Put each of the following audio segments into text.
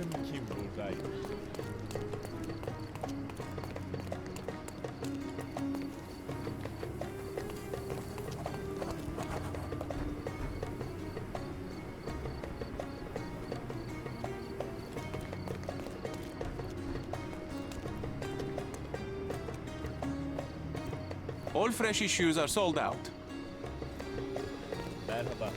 Bakın kim buradaymış. All fresh issues are sold out. Merhaba.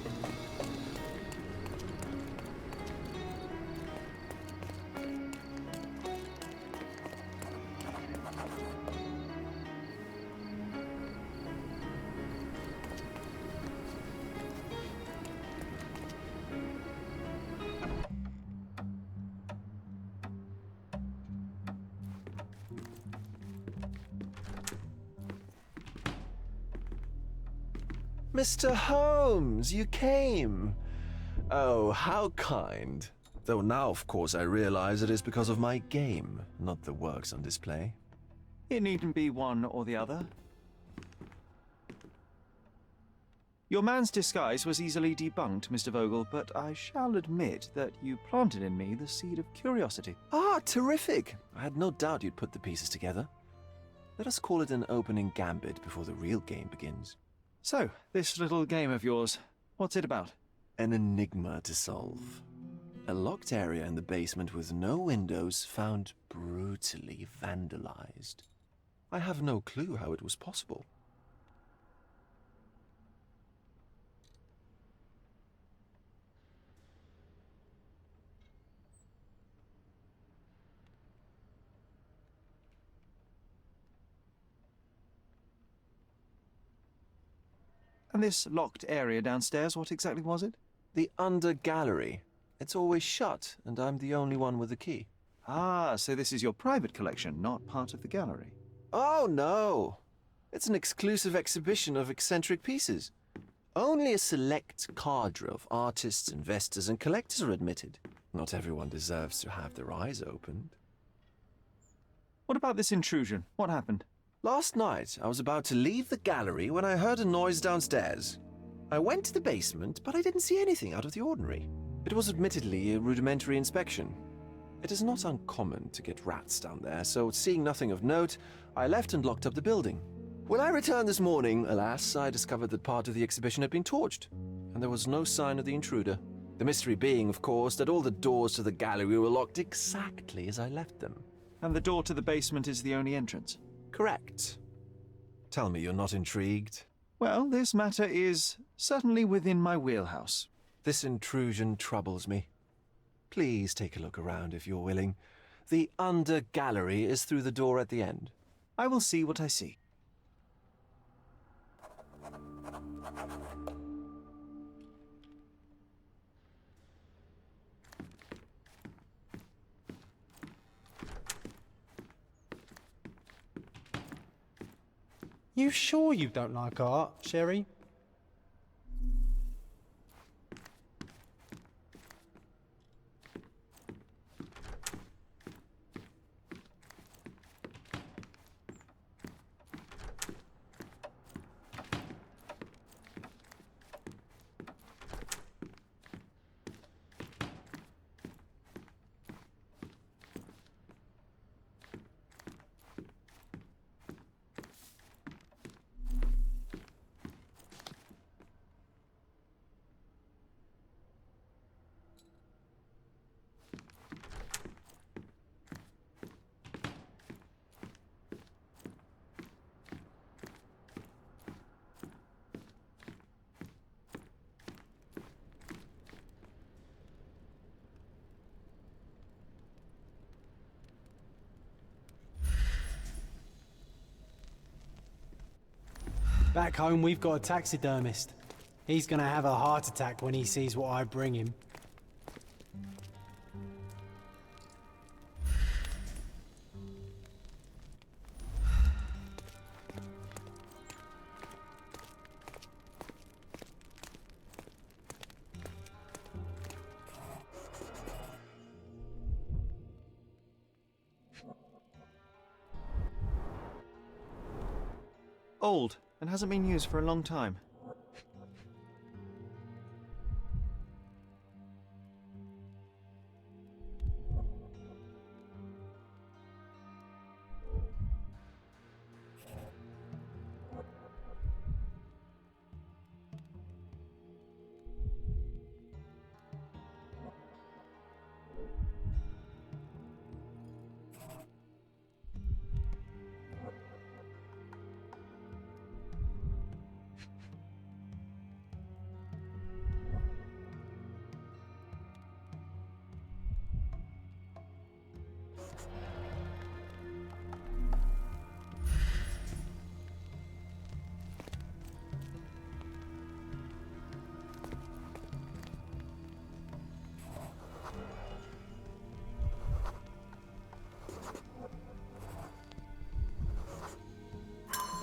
Mr. Holmes, you came. Oh, how kind. Though now, of course, I realize it is because of my game, not the works on display. It needn't be one or the other. Your man's disguise was easily debunked, Mr. Vogel, but I shall admit that you planted in me the seed of curiosity. Ah, terrific. I had no doubt you'd put the pieces together. Let us call it an opening gambit before the real game begins. So, this little game of yours, what's it about? An enigma to solve. A locked area in the basement with no windows found brutally vandalized. I have no clue how it was possible. And this locked area downstairs, what exactly was it? The under gallery. It's always shut, and I'm the only one with the key. Ah, so this is your private collection, not part of the gallery. Oh, no. It's an exclusive exhibition of eccentric pieces. Only a select cadre of artists, investors, and collectors are admitted. Not everyone deserves to have their eyes opened. What about this intrusion? What happened? Last night, I was about to leave the gallery when I heard a noise downstairs. I went to the basement, but I didn't see anything out of the ordinary. It was admittedly a rudimentary inspection. It is not uncommon to get rats down there, so seeing nothing of note, I left and locked up the building. When I returned this morning, alas, I discovered that part of the exhibition had been torched, and there was no sign of the intruder. The mystery being, of course, that all the doors to the gallery were locked exactly as I left them. And the door to the basement is the only entrance? Correct. Tell me you're not intrigued. Well, this matter is certainly within my wheelhouse. This intrusion troubles me. Please take a look around if you're willing. The under gallery is through the door at the end. I will see what I see. You sure you don't like art, Sherry? Back home, we've got a taxidermist. He's gonna have a heart attack when he sees what I bring him. Old, and hasn't been used for a long time.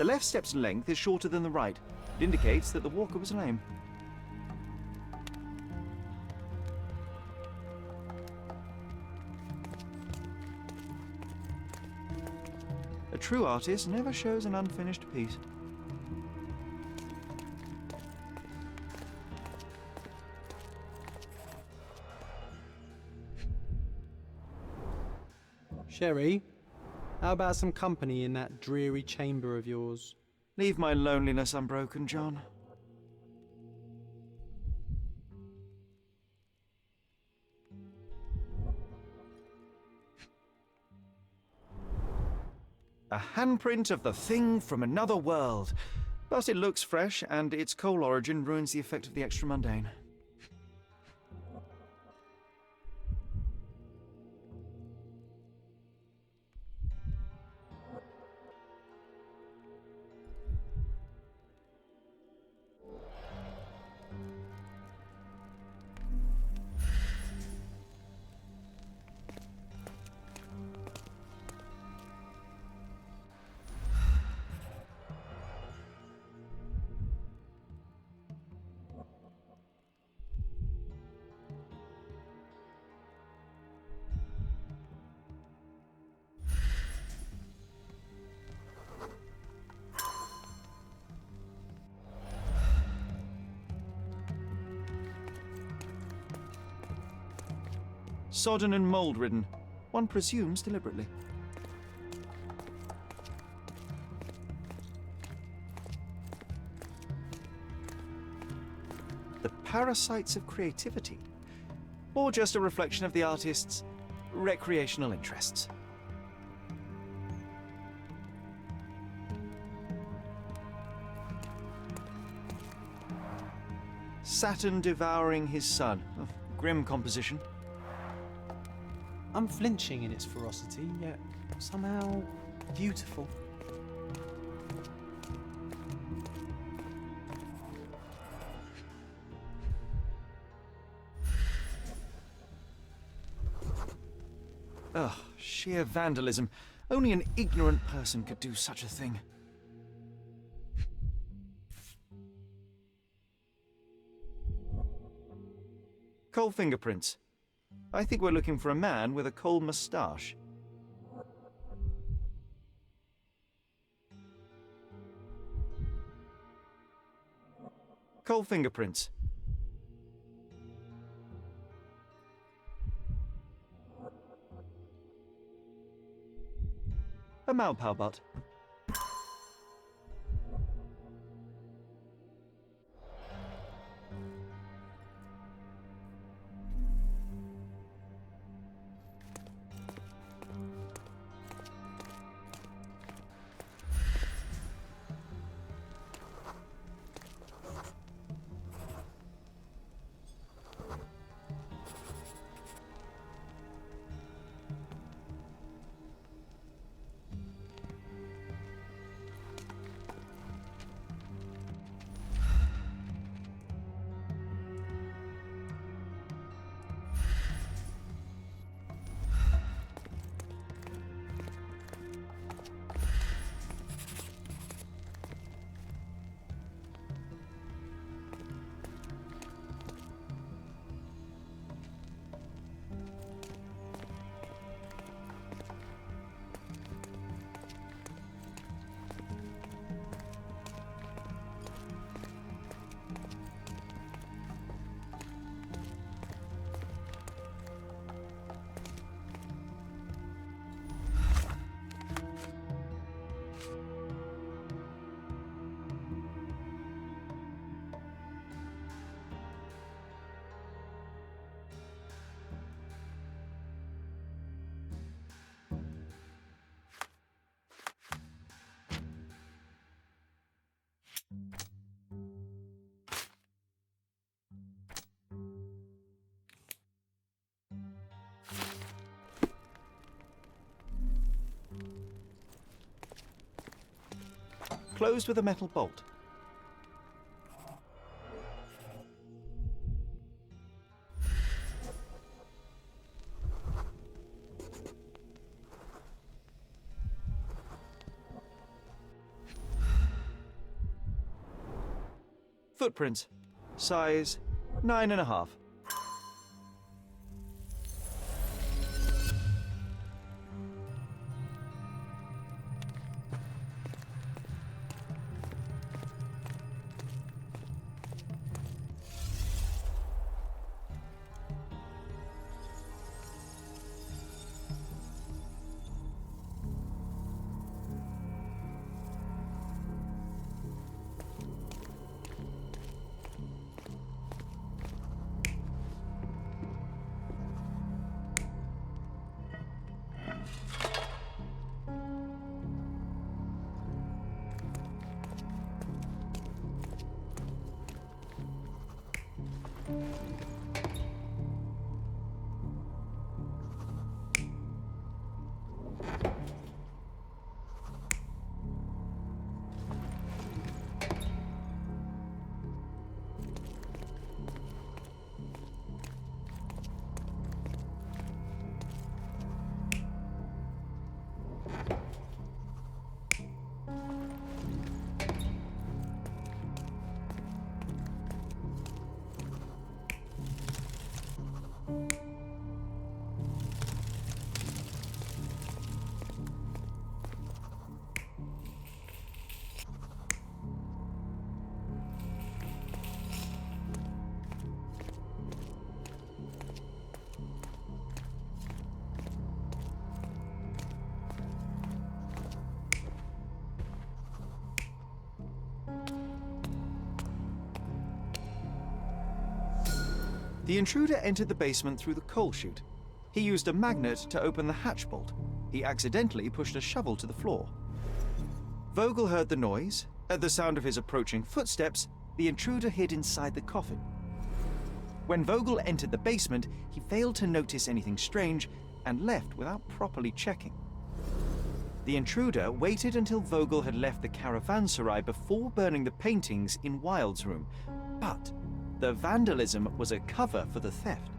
The left step's length is shorter than the right. It indicates that the walker was lame. A true artist never shows an unfinished piece. Sherry, how about some company in that dreary chamber of yours? Leave my loneliness unbroken, John. A handprint of the thing from another world. But it looks fresh, and its coal origin ruins the effect of the extra mundane. Sodden and mould-ridden, one presumes deliberately. The parasites of creativity, or just a reflection of the artist's recreational interests. Saturn devouring his sun, of grim composition. Unflinching in its ferocity, yet somehow beautiful. Ugh, sheer vandalism. Only an ignorant person could do such a thing. Coal fingerprints. I think we're looking for a man with a coal moustache. Coal fingerprints. A Maupau butt. Closed with a metal bolt. Footprints. Size 9.5. The intruder entered the basement through the coal chute. He used a magnet to open the hatch bolt. He accidentally pushed a shovel to the floor. Vogel heard the noise. At the sound of his approaching footsteps, the intruder hid inside the coffin. When Vogel entered the basement, he failed to notice anything strange and left without properly checking. The intruder waited until Vogel had left the caravanserai before burning the paintings in Wilde's room, but the vandalism was a cover for the theft.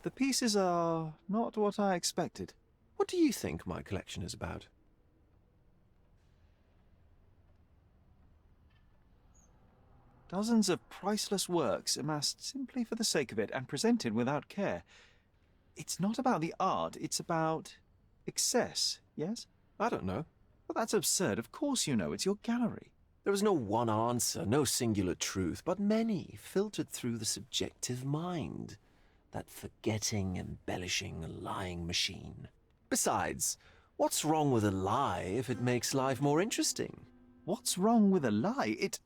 The pieces are not what I expected. What do you think my collection is about? Dozens of priceless works amassed simply for the sake of it and presented without care. It's not about the art, it's about excess, yes? I don't know. Well, that's absurd. Of course you know. It's your gallery. There is no one answer, no singular truth, but many filtered through the subjective mind. That forgetting, embellishing, lying machine. Besides, what's wrong with a lie if it makes life more interesting? What's wrong with a lie? It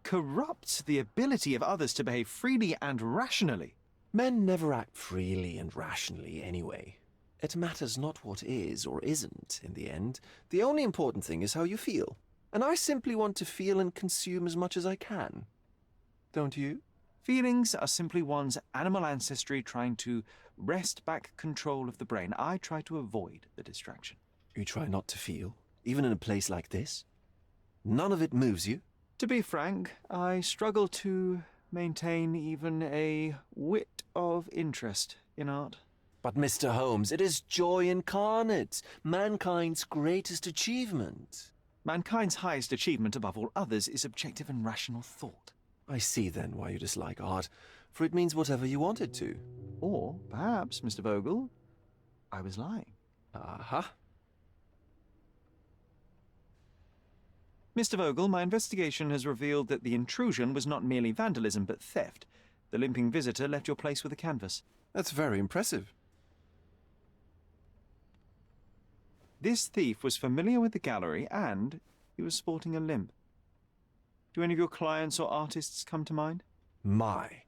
corrupts the ability of others to behave freely and rationally. Men never act freely and rationally anyway. It matters not what is or isn't in the end. The only important thing is how you feel. And I simply want to feel and consume as much as I can. Don't you? Feelings are simply one's animal ancestry trying to wrest back control of the brain. I try to avoid the distraction. You try not to feel, even in a place like this? None of it moves you? To be frank, I struggle to maintain even a whit of interest in art. But, Mr. Holmes, it is joy incarnate, mankind's greatest achievement. Mankind's highest achievement above all others is objective and rational thought. I see then why you dislike art, for it means whatever you want it to. Or perhaps, Mr. Vogel, I was lying. Aha. Mr. Vogel, my investigation has revealed that the intrusion was not merely vandalism but theft. The limping visitor left your place with a canvas. That's very impressive. This thief was familiar with the gallery and he was sporting a limp. Do any of your clients or artists come to mind? My,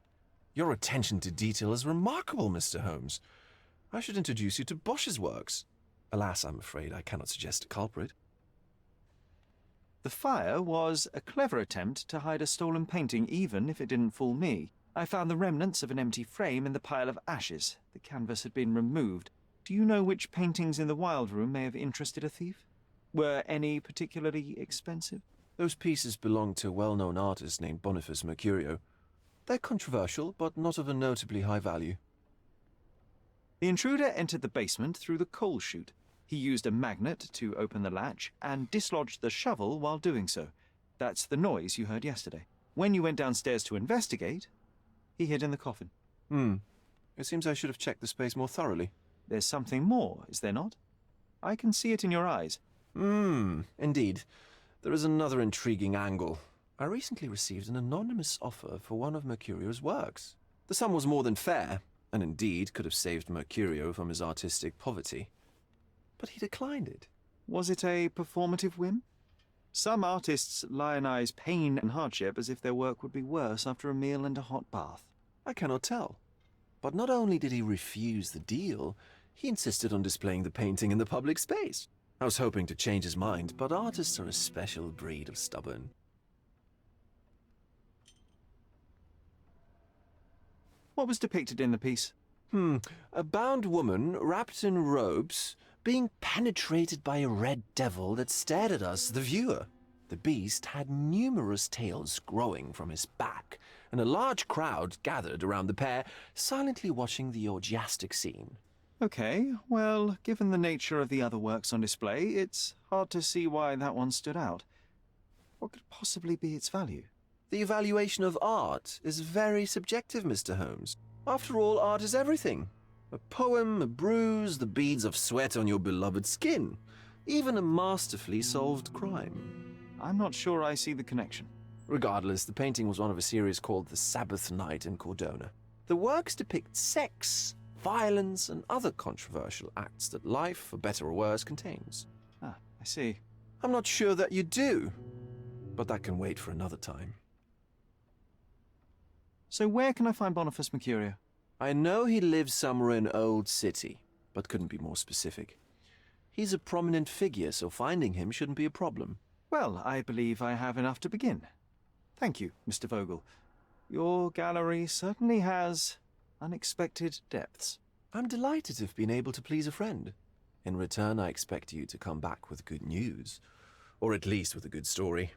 your attention to detail is remarkable, Mr. Holmes. I should introduce you to Bosch's works. Alas, I'm afraid I cannot suggest a culprit. The fire was a clever attempt to hide a stolen painting, even if it didn't fool me. I found the remnants of an empty frame in the pile of ashes. The canvas had been removed. Do you know which paintings in the Wild Room may have interested a thief? Were any particularly expensive? Those pieces belong to a well-known artist named Boniface Mercurio. They're controversial, but not of a notably high value. The intruder entered the basement through the coal chute. He used a magnet to open the latch and dislodged the shovel while doing so. That's the noise you heard yesterday. When you went downstairs to investigate, he hid in the coffin. It seems I should have checked the space more thoroughly. There's something more, is there not? I can see it in your eyes. Indeed. There is another intriguing angle. I recently received an anonymous offer for one of Mercurio's works. The sum was more than fair, and indeed could have saved Mercurio from his artistic poverty. But he declined it. Was it a performative whim? Some artists lionize pain and hardship as if their work would be worse after a meal and a hot bath. I cannot tell. But not only did he refuse the deal, he insisted on displaying the painting in the public space. I was hoping to change his mind, but artists are a special breed of stubborn. What was depicted in the piece? A bound woman, wrapped in robes, being penetrated by a red devil that stared at us, the viewer. The beast had numerous tails growing from his back, and a large crowd gathered around the pair, silently watching the orgiastic scene. Okay, well, given the nature of the other works on display, it's hard to see why that one stood out. What could possibly be its value? The evaluation of art is very subjective, Mr. Holmes. After all, art is everything. A poem, a bruise, the beads of sweat on your beloved skin. Even a masterfully solved crime. I'm not sure I see the connection. Regardless, the painting was one of a series called The Sabbath Night in Cordona. The works depict sex, violence, and other controversial acts that life, for better or worse, contains. Ah, I see. I'm not sure that you do, but that can wait for another time. So where can I find Boniface Mercurio? I know he lives somewhere in Old City, but couldn't be more specific. He's a prominent figure, so finding him shouldn't be a problem. Well, I believe I have enough to begin. Thank you, Mr. Vogel. Your gallery certainly has unexpected depths. I'm delighted to have been able to please a friend. In return, I expect you to come back with good news, or at least with a good story.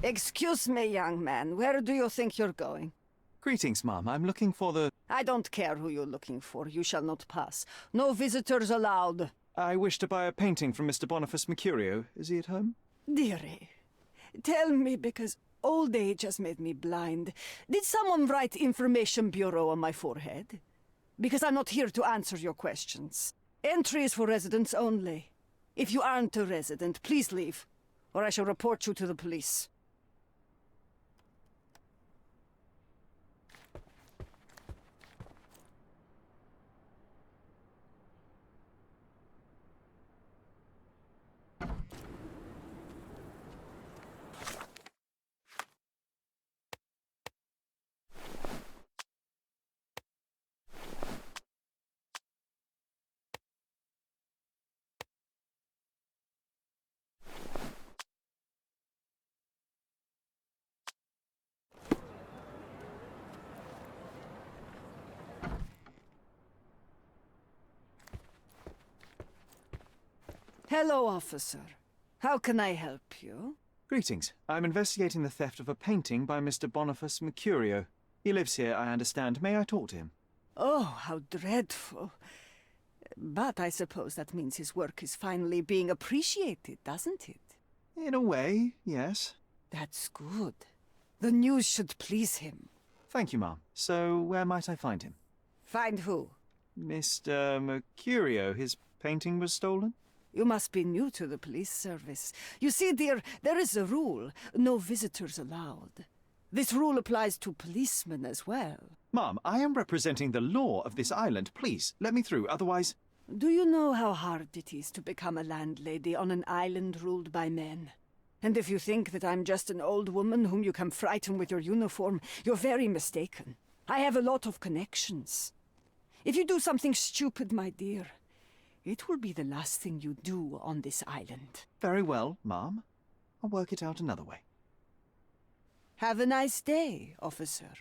Excuse me, young man. Where do you think you're going? Greetings, ma'am. I'm looking for the... I don't care who you're looking for. You shall not pass. No visitors allowed. I wish to buy a painting from Mr. Boniface Mercurio. Is he at home? Dearie, tell me, because old age has made me blind. Did someone write Information Bureau on my forehead? Because I'm not here to answer your questions. Entry is for residents only. If you aren't a resident, please leave, or I shall report you to the police. Hello, officer. How can I help you? Greetings. I'm investigating the theft of a painting by Mr. Boniface Mercurio. He lives here, I understand. May I talk to him? Oh, how dreadful. But I suppose that means his work is finally being appreciated, doesn't it? In a way, yes. That's good. The news should please him. Thank you, ma'am. So, where might I find him? Find who? Mr. Mercurio. His painting was stolen? You must be new to the police service. You see, dear, there is a rule. No visitors allowed. This rule applies to policemen as well. Ma'am, I am representing the law of this island. Please, let me through, otherwise... Do you know how hard it is to become a landlady on an island ruled by men? And if you think that I'm just an old woman whom you can frighten with your uniform, you're very mistaken. I have a lot of connections. If you do something stupid, my dear, it will be the last thing you do on this island. Very well, ma'am. I'll work it out another way. Have a nice day, officer.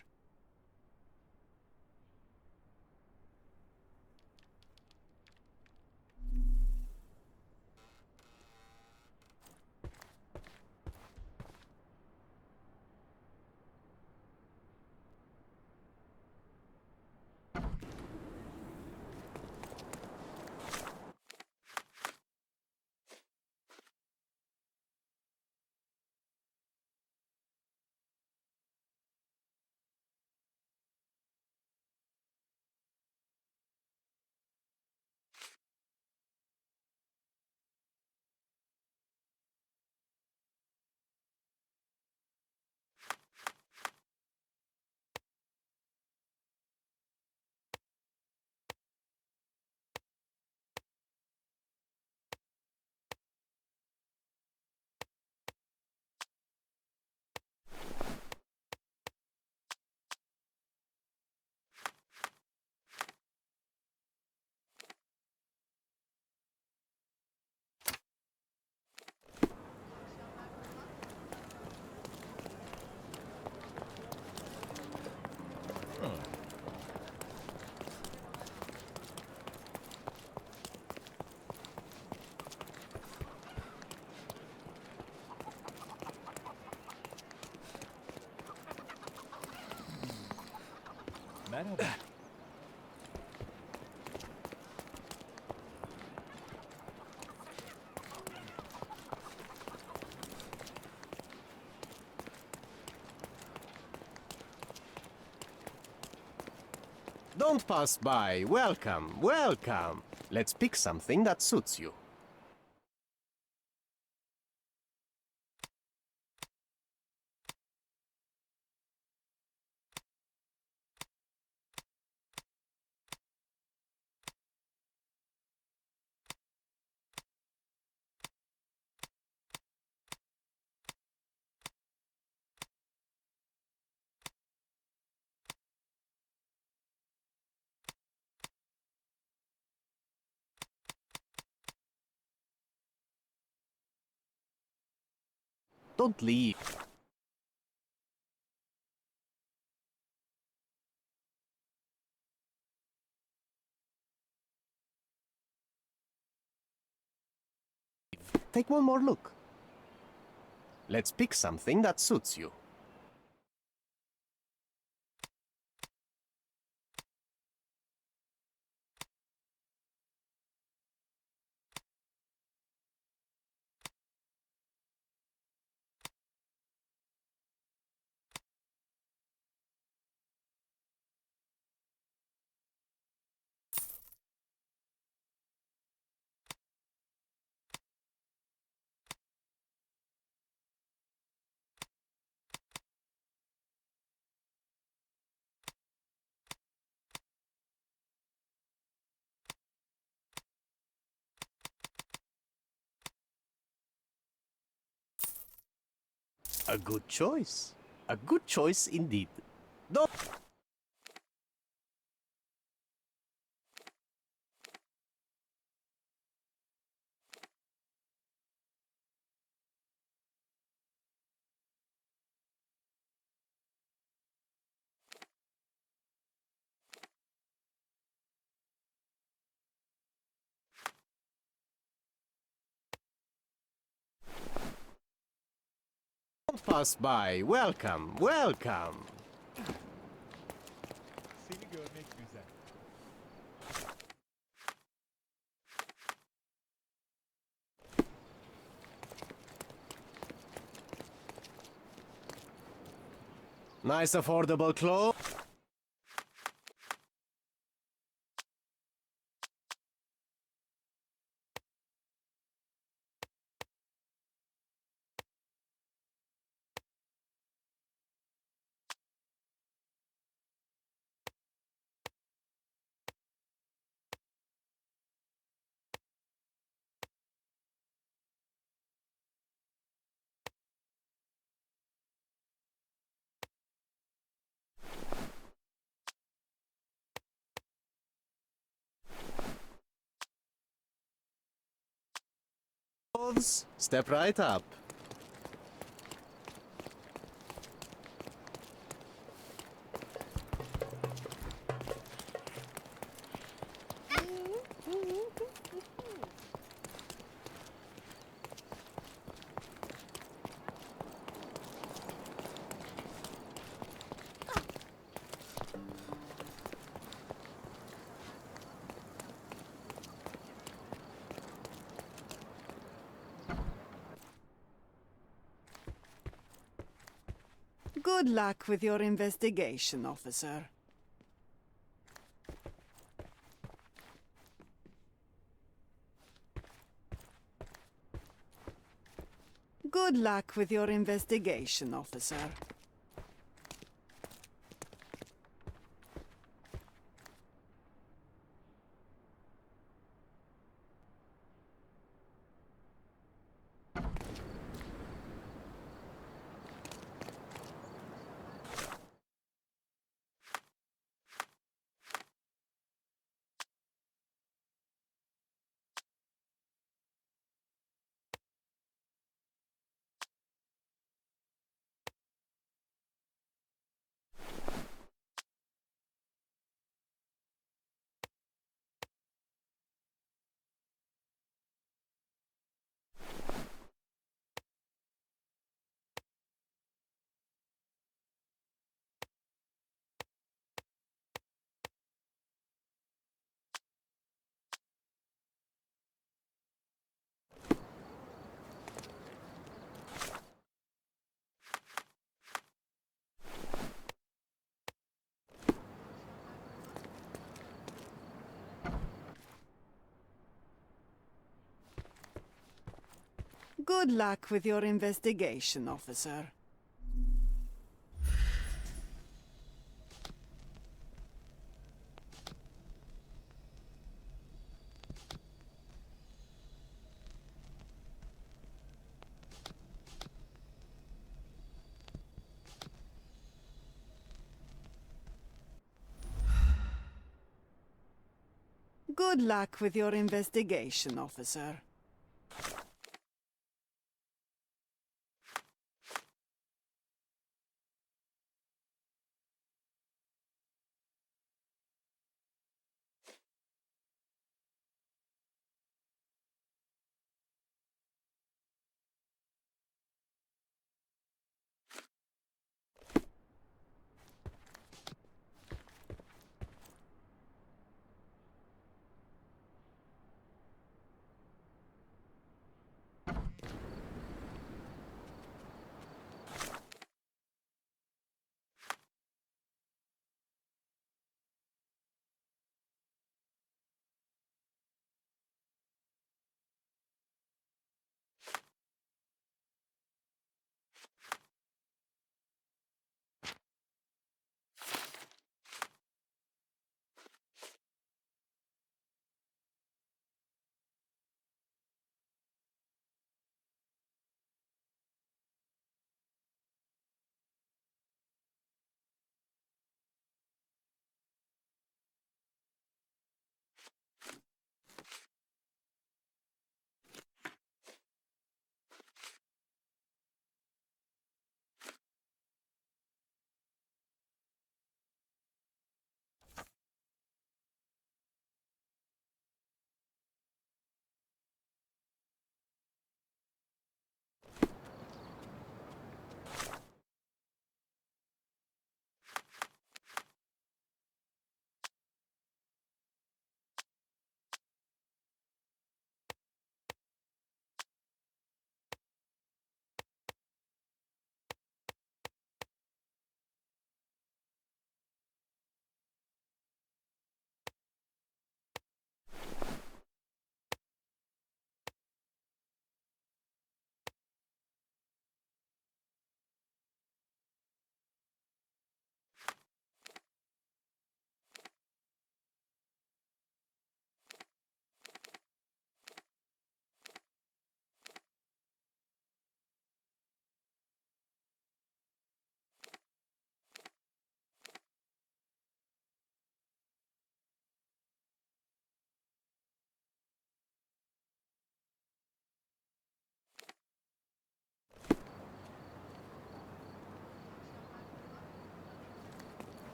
Don't pass by. Welcome, welcome. Let's pick something that suits you. Don't leave. Take one more look. Let's pick something that suits you. A good choice. A good choice indeed. Doch. Don't pass by. Welcome, welcome. Seni görmek güzel. Nice affordable clothes. Step right up. Good luck with your investigation, officer. Good luck with your investigation, officer. Good luck with your investigation, officer. Good luck with your investigation, officer.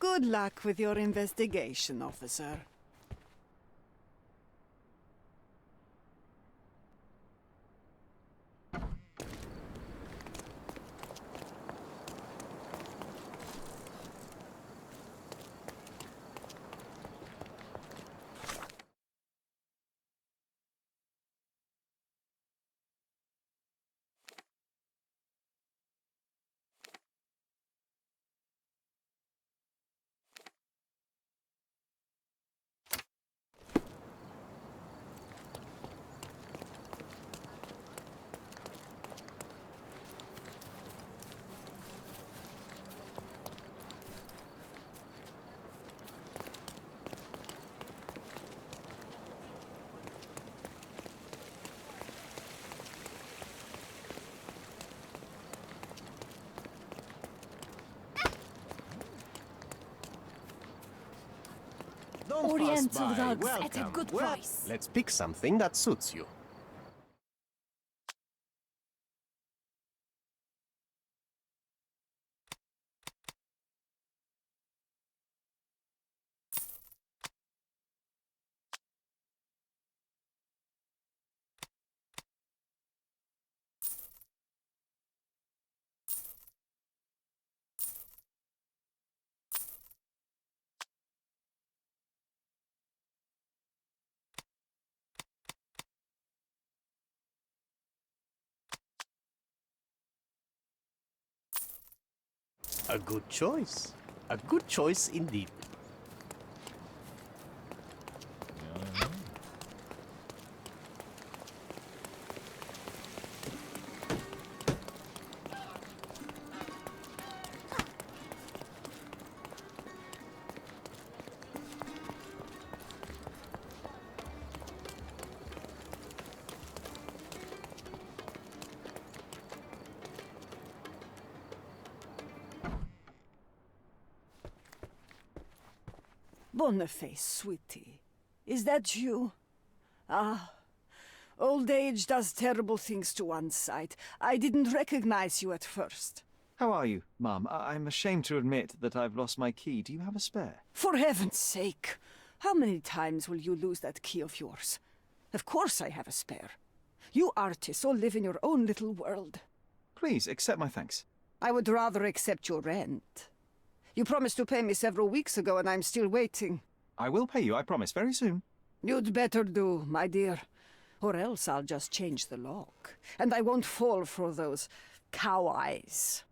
Good luck with your investigation, officer. Don't Oriental pass by. rugs Welcome. at a good Well, price. let's pick something that suits you. A good choice. A good choice indeed. Boniface, sweetie. Is that you? Ah, old age does terrible things to one's sight. I didn't recognize you at first. How are you, Mum? I'm ashamed to admit that I've lost my key. Do you have a spare? For heaven's sake! How many times will you lose that key of yours? Of course I have a spare. You artists all live in your own little world. Please, accept my thanks. I would rather accept your rent. You promised to pay me several weeks ago, and I'm still waiting. I will pay you, I promise, very soon. You'd better do, my dear. Or else I'll just change the lock. And I won't fall for those cow eyes.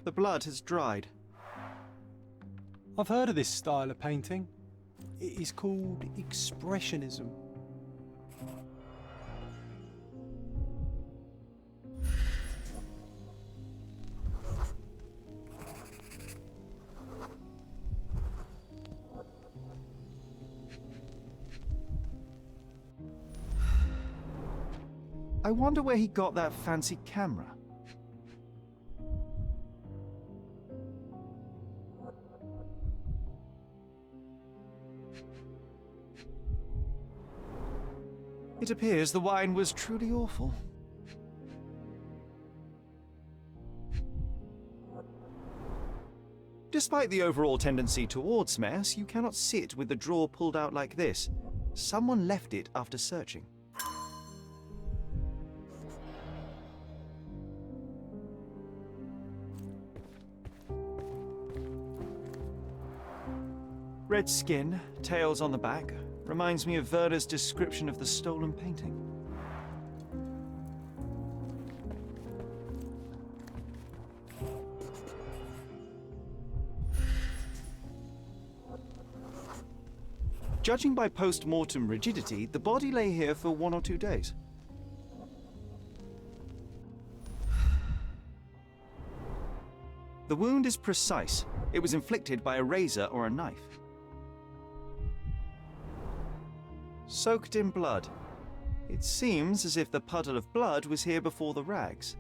The blood has dried. I've heard of this style of painting. It is called Expressionism. I wonder where he got that fancy camera. It appears the wine was truly awful. Despite the overall tendency towards mess, you cannot sit with the drawer pulled out like this. Someone left it after searching. Red skin, tails on the back, reminds me of Werner's description of the stolen painting. Judging by post-mortem rigidity, the body lay here for 1 or 2 days. The wound is precise. It was inflicted by a razor or a knife. Soaked in blood. It seems as if the puddle of blood was here before the rags.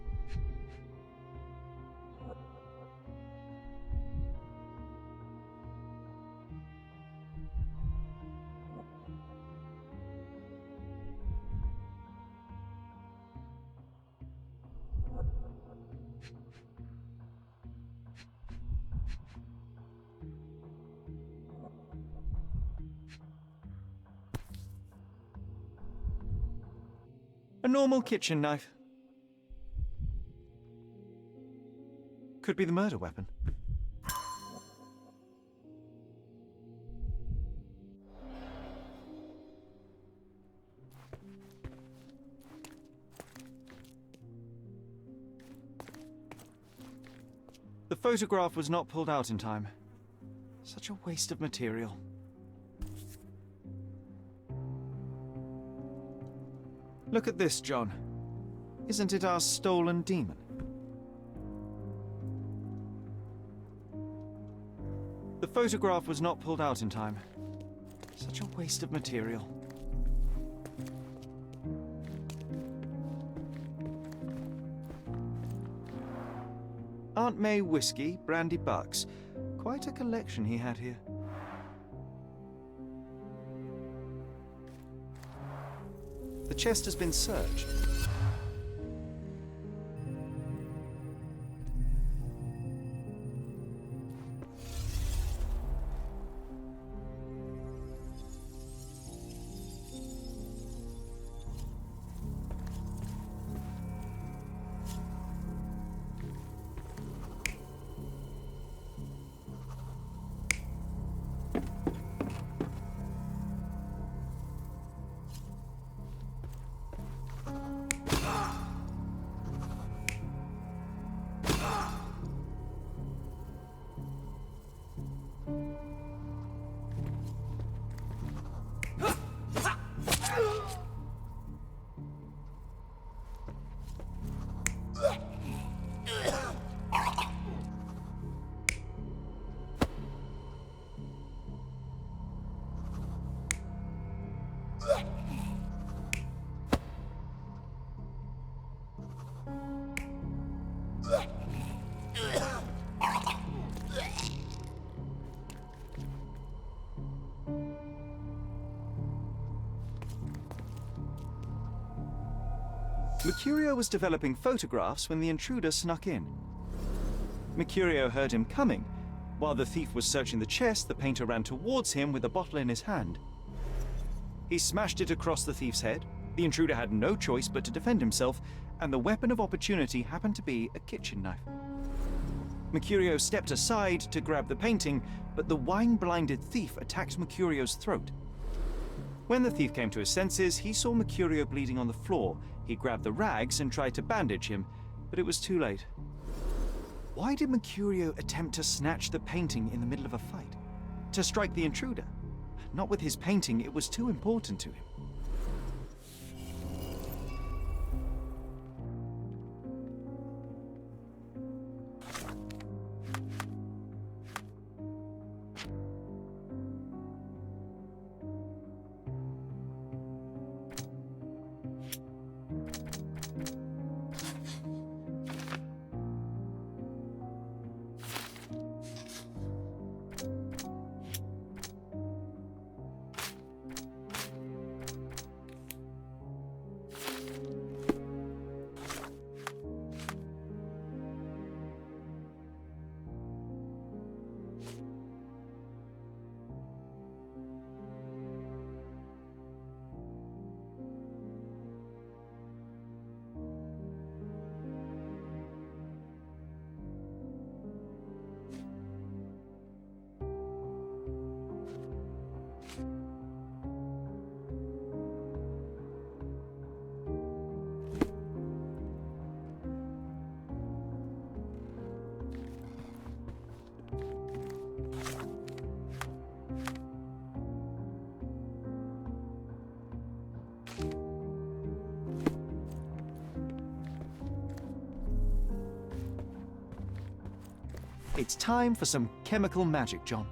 A normal kitchen knife. Could be the murder weapon. The photograph was not pulled out in time. Such a waste of material. Look at this, John. Isn't it our stolen demon? The photograph was not pulled out in time. Such a waste of material. Aunt May whiskey, brandy bucks. Quite a collection he had here. The chest has been searched. Mercurio was developing photographs when the intruder snuck in. Mercurio heard him coming. While the thief was searching the chest, the painter ran towards him with a bottle in his hand. He smashed it across the thief's head. The intruder had no choice but to defend himself, and the weapon of opportunity happened to be a kitchen knife. Mercurio stepped aside to grab the painting, but the wine-blinded thief attacked Mercurio's throat. When the thief came to his senses, he saw Mercurio bleeding on the floor. He grabbed the rags and tried to bandage him, but it was too late. Why did Mercurio attempt to snatch the painting in the middle of a fight? To strike the intruder? Not with his painting, it was too important to him. It's time for some chemical magic, John.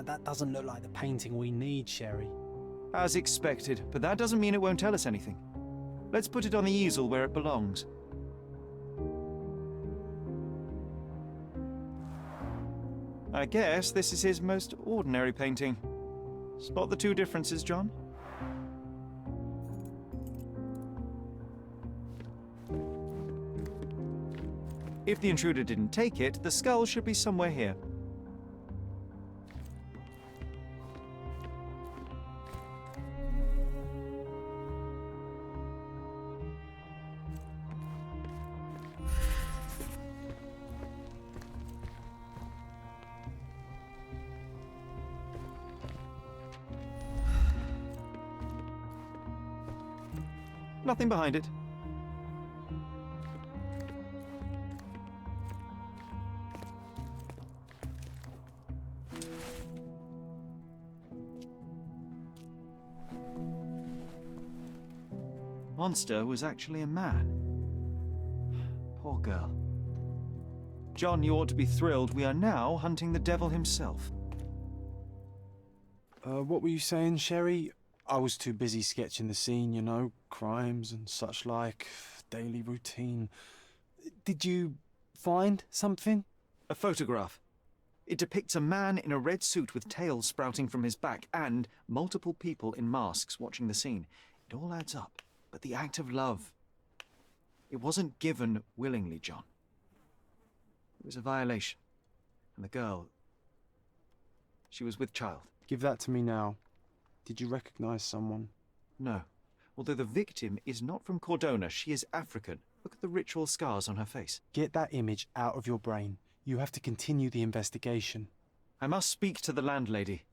That doesn't look like the painting we need, Sherry. As expected, but that doesn't mean it won't tell us anything. Let's put it on the easel where it belongs. I guess this is his most ordinary painting. Spot the two differences, John? If the intruder didn't take it, the skull should be somewhere here. Nothing behind it. Monster was actually a man. Poor girl. John, you ought to be thrilled. We are now hunting the devil himself. What were you saying, Sherry? I was too busy sketching the scene, you know, crimes and such like, daily routine. Did you find something? A photograph. It depicts a man in a red suit with tails sprouting from his back and multiple people in masks watching the scene. It all adds up. But the act of love, it wasn't given willingly, John. It was a violation. And the girl, she was with child. Give that to me now. Did you recognize someone? No. Although the victim is not from Cordona, she is African. Look at the ritual scars on her face. Get that image out of your brain. You have to continue the investigation. I must speak to the landlady.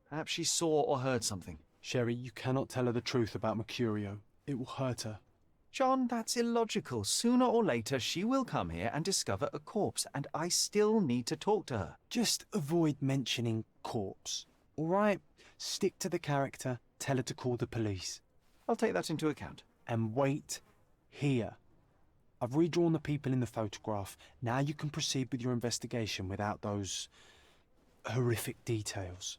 Perhaps she saw or heard something. Sherry, you cannot tell her the truth about Mercurio. It will hurt her. John, that's illogical. Sooner or later, she will come here and discover a corpse, and I still need to talk to her. Just avoid mentioning corpse, all right? Stick to the character, tell her to call the police. I'll take that into account. And wait here. I've redrawn the people in the photograph. Now you can proceed with your investigation without those horrific details.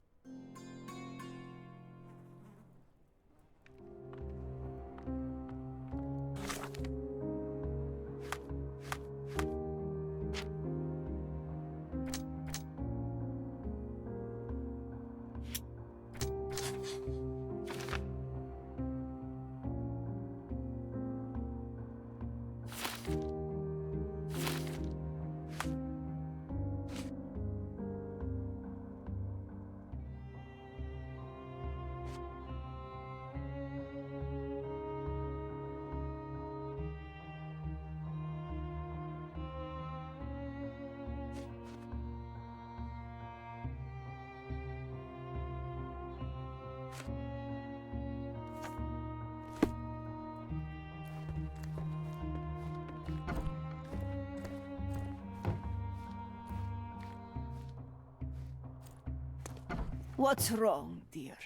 What's wrong, dear?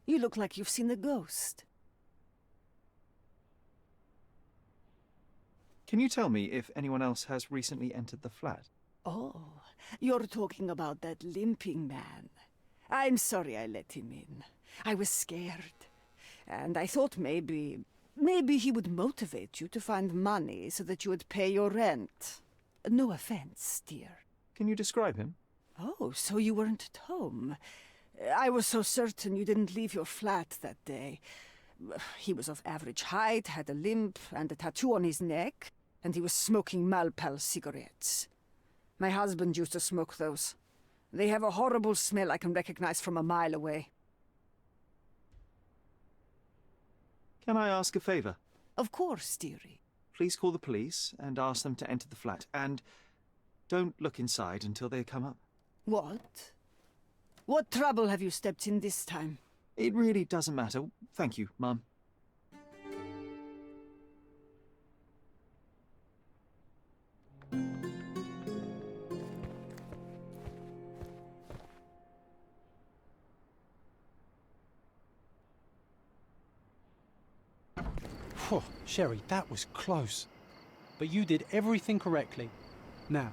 You look like you've seen a ghost. Can you tell me if anyone else has recently entered the flat? Oh, you're talking about that limping man. I'm sorry I let him in. I was scared. And I thought maybe he would motivate you to find money so that you would pay your rent. No offense, dear. Can you describe him? Oh, so you weren't at home. I was so certain you didn't leave your flat that day. He was of average height, had a limp and a tattoo on his neck, and he was smoking Malpal cigarettes. My husband used to smoke those. They have a horrible smell I can recognize from a mile away. Can I ask a favor? Of course, dearie. Please call the police and ask them to enter the flat, and don't look inside until they come up. What? What trouble have you stepped in this time? It really doesn't matter. Thank you, Mum. Phew, Sherry, that was close. But you did everything correctly. Now,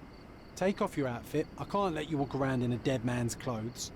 take off your outfit. I can't let you walk around in a dead man's clothes.